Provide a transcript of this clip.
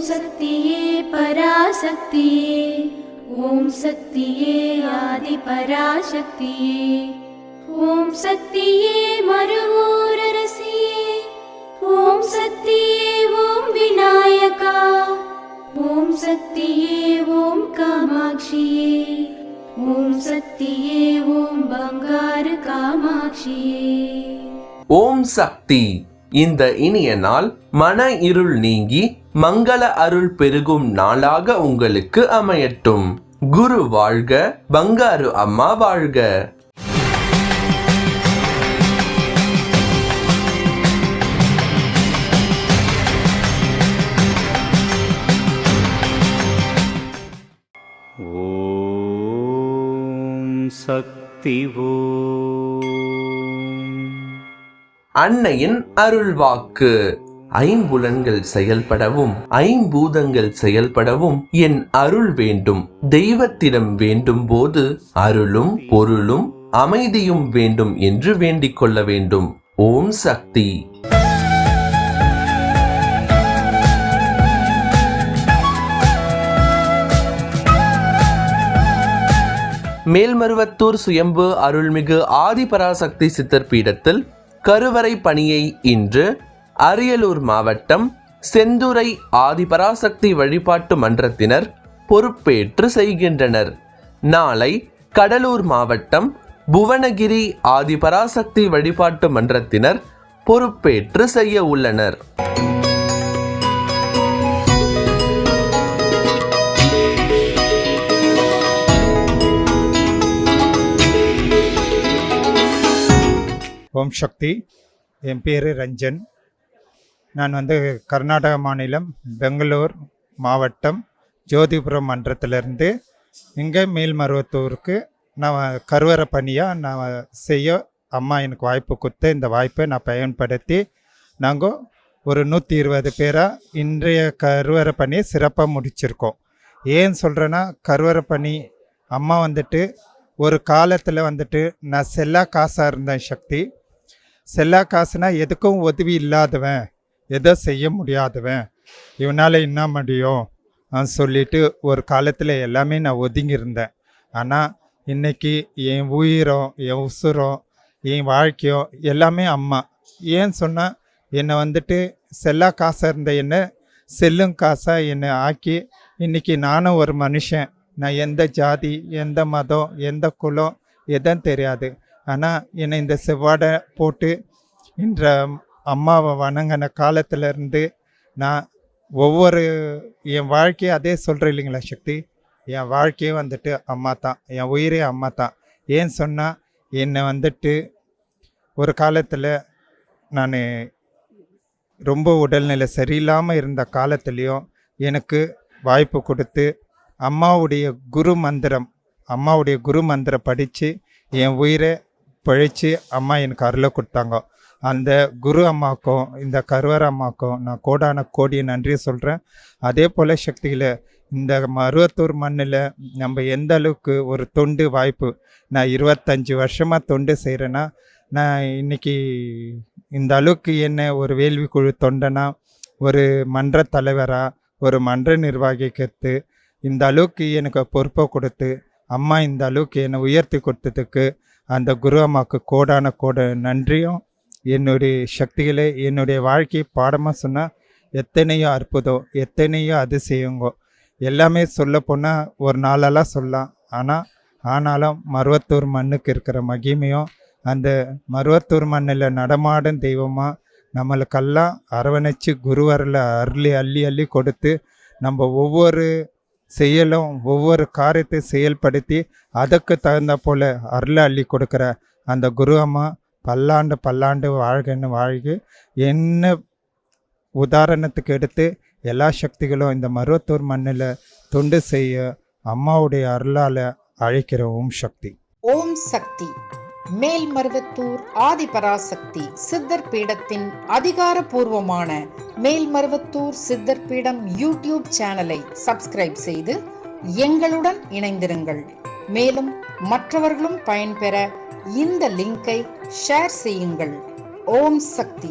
சக்தியே பராசக்தியே, ஓம் சக்தியே ஆதி பராசக்தியே, ஓம் சக்தியே மறுவூரரசியே, ஓம் சக்தியே ஓம் விநாயகா, ஓம் சக்தியே ஓம் காமாட்சியே, ஓம் சக்தியே ஓம் பங்காரு காமாட்சியே. ஓம் சக்தி. இந்த இனிய நாள் மன இருள் நீங்கி மங்கள அருள் பெருகும் நாளாக உங்களுக்கு அமையட்டும். குரு வாழ்க, பங்காரு அம்மா வாழ்க. ஓம் சக்தி. அன்னையின் அருள்வாக்கு. ஐம்புலன்கள் செயல்படவும் ஐம்பூதங்கள் செயல்படவும் என் அருள் வேண்டும். தெய்வத்திடம் வேண்டும் போது அருளும் பொருளும் அமைதியும் வேண்டும் என்று வேண்டிக் கொள்ள வேண்டும். ஓம் சக்தி. மேல்மருவத்தூர் சுயம்பு அருள்மிகு ஆதிபராசக்தி சித்தர் பீடத்தில் கருவறை பணியை இன்று அரியலூர் மாவட்டம் செந்துறை ஆதிபராசக்தி வழிபாட்டு மன்றத்தினர் பொறுப்பேற்று செய்கின்றனர். நாளை கடலூர் மாவட்டம் புவனகிரி ஆதிபராசக்தி வழிபாட்டு மன்றத்தினர் பொறுப்பேற்று செய்ய உள்ளனர். ஓம் சக்தி. என் பேர் ரஞ்சன். நான் கர்நாடக மாநிலம் பெங்களூர் மாவட்டம் ஜோதிபுரம் மன்றத்திலிருந்து இங்கே மேல்மருவத்தூருக்கு நான் கருவறை பணியாக நான் செய்ய அம்மா எனக்கு வாய்ப்பு கொடுத்து இந்த வாய்ப்பை நான் பயன்படுத்தி நாங்கள் ஒரு 120 பேராக இன்றைய கருவறை பணியை சிறப்பாக முடிச்சிருக்கோம். ஏன் சொல்கிறேன்னா, கருவறை பணி அம்மா ஒரு காலத்தில் நான் செல்லா காசாக இருந்தேன். சக்தி செல்லா காசுனா எதுக்கும் உதவி இல்லாதவன், எதோ செய்ய முடியாதவன், இவனால் என்ன முடியும் சொல்லிட்டு ஒரு காலத்தில் எல்லாமே நான் ஒதுங்கியிருந்தேன். ஆனால் இன்றைக்கி என் உயிரோ என் உசுரோ என் வாழ்க்கையோ எல்லாமே அம்மா. ஏன்னு சொன்னால் என்னை செல்லா காசாக இருந்த என்னை செல்லும் காசாக என்னை ஆக்கி இன்றைக்கி நானும் ஒரு மனுஷன். நான் எந்த ஜாதி, எந்த மதம், எந்த குலம் எதுவும் தெரியாது. ஆனால் என்னை இந்த செவ்வாடை போட்டு இன்ற அம்மாவை வணங்கின காலத்திலேருந்து நான் ஒவ்வொரு என் வாழ்க்கையை அதே சொல்கிறேன் இல்லைங்களா சக்தி. என் வாழ்க்கையே அம்மா தான், என் உயிரே அம்மா தான். ஏன்னு சொன்னால் என்னை ஒரு காலத்தில் நான் ரொம்ப உடல்நிலை சரியில்லாமல் இருந்த காலத்துலேயும் எனக்கு வாய்ப்பு கொடுத்து அம்மாவுடைய குரு மந்திரம் படித்து என் உயிரை பழித்து அம்மா எனக்கு அருளை கொடுத்தாங்க. அந்த குரு அம்மாவுக்கும் இந்த கருவறை அம்மாவுக்கும் நான் கோடான கோடியை நன்றி சொல்கிறேன். அதே போல் சக்தியில் இந்த மருவத்தூர் மண்ணில் நம்ம எந்த அளவுக்கு ஒரு தொண்டு வாய்ப்பு, நான் 25 வருஷமாக தொண்டு செய்கிறேன்னா, நான் இன்றைக்கி இந்த அளவுக்கு என்ன ஒரு வேள்வி குழு தொண்டனா, ஒரு மன்ற தலைவராக, ஒரு மன்ற நிர்வாகிக்கிறது இந்த அளவுக்கு எனக்கு பொறுப்பை கொடுத்து அம்மா இந்த அளவுக்கு என்னை உயர்த்தி கொடுத்ததுக்கு அந்த குரு அம்மாவுக்கு கோடான நன்றியும். என்னுடைய சக்திகளை என்னுடைய வாழ்க்கை பாடமாக சொன்னால் எத்தனையோ அற்புதம், எத்தனையோ அதிசயங்கோ எல்லாமே சொல்ல போனால் ஒரு நாளெல்லாம் சொல்லலாம். ஆனாலும் மருவத்தூர் மண்ணுக்கு இருக்கிற மகிமையும் அந்த மருவத்தூர் மண்ணில் நடமாடும் தெய்வமாக நம்மளுக்கெல்லாம் அரவணைச்சு குருவரில் அள்ளி அள்ளி கொடுத்து நம்ம ஒவ்வொரு செயலும் ஒவ்வொரு காரியத்தை செயல்படுத்தி அதுக்கு தகுந்த போல் அருளை அள்ளி கொடுக்குற அந்த குரு அம்மா பல்லாண்டு வாழ்கன்னு வாழ்க. என்ன உதாரணத்துக்கு எடுத்து எல்லா சக்திகளும் இந்த மருவத்தூர் மண்ணில் தொண்டு செய்ய அம்மாவுடைய அருளால் அழைக்கிற ஓம் சக்தி. ஓம் சக்தி. மேல்மருவத்தூர் ஆதிபராசக்தி சித்தர் பீடத்தின் அதிகாரப்பூர்வமான மேல்மருவத்தூர் சித்தர் பீடம் யூடியூப் சேனலை சப்ஸ்கிரைப் செய்து எங்களுடன் இணைந்திருங்கள். மேலும் மற்றவர்களும் பயன்பெற இந்த லிங்கை ஷேர் செய்யுங்கள். ஓம் சக்தி.